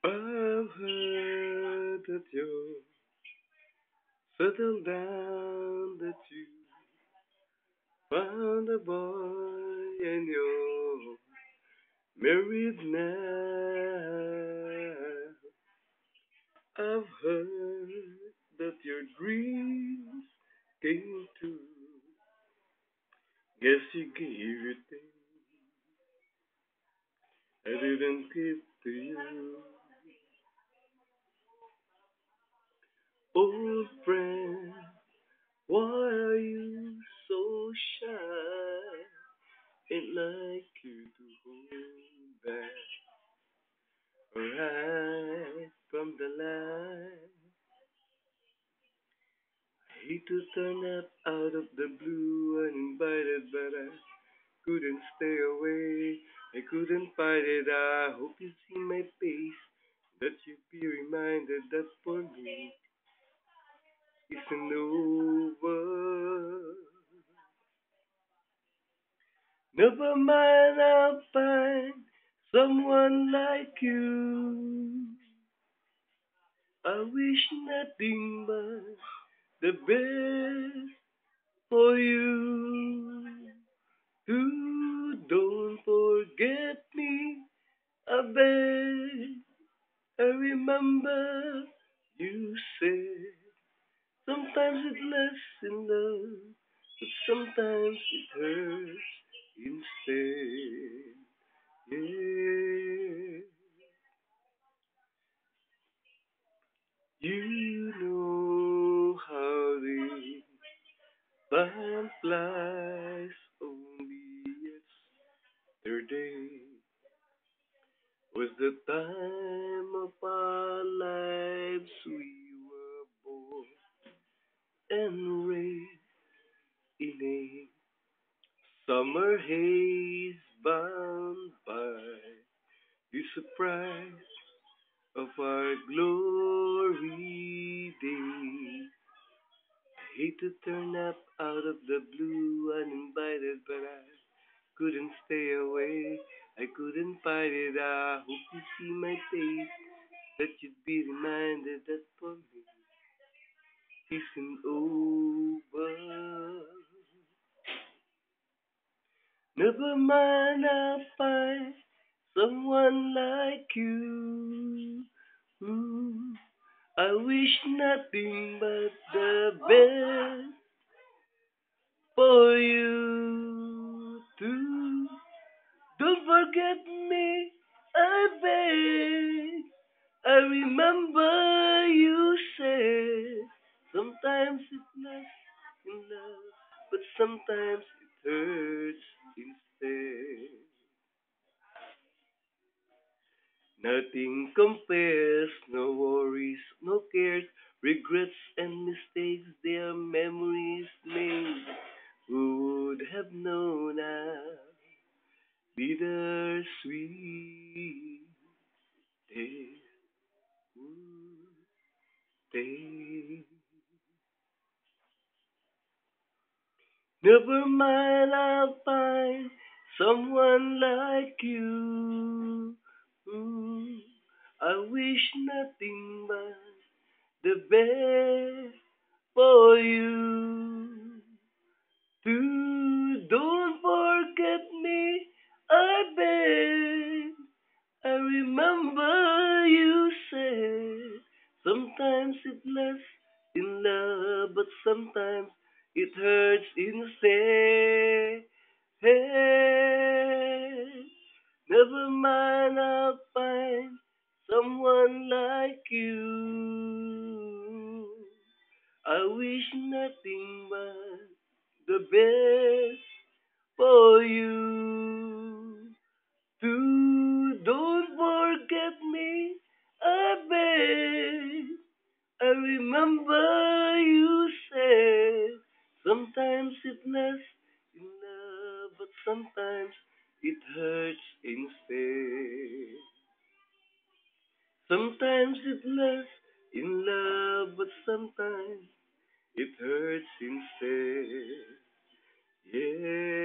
I've heard that you're settled down, that you found a boy and you're married now. I've heard that your dreams came true. Guess you gave your thing I didn't give to you. Old friend, why are you so shy? Ain't like you to hold back right from the line. Hate to turn up out of the blue uninvited, but I couldn't stay away. I couldn't fight it. I hope you see my face, that you'd be reminded that for me isn't over. Never mind, I'll find someone like you. I wish nothing but the best for you. Don't forget me, I beg. I remember you said sometimes it lasts in love, but sometimes it hurts instead. Yeah, you know how the time flies. Only yesterday was the time of our lives. We were born and raised in a summer haze, bound by the surprise of our glory days. I hate to turn up out of the blue uninvited, but I couldn't stay away. I couldn't fight it. I hope you see my face, that you'd be reminded that for me isn't over. Never mind, I'll find someone like you. Ooh, I wish nothing but the best for you too. Don't forget me, I beg. I remember you said sometimes it lasts in love, but sometimes it hurts instead. Nothing compares, no worries, no cares, regrets and mistakes, their memories made. Who would have known a bittersweet taste would taste? Never mind, I'll find someone like you. Ooh, I wish nothing but the best for you. Don't forget me, I beg. I remember you said sometimes it lasts in love, but sometimes it hurts instead. Hey, never mind, I'll find someone like you. I wish nothing but the best for you. Don't forget me, I beg. I remember you said sometimes it lasts in love, but sometimes it hurts instead. Sometimes it lasts in love, but sometimes it hurts instead. Yeah.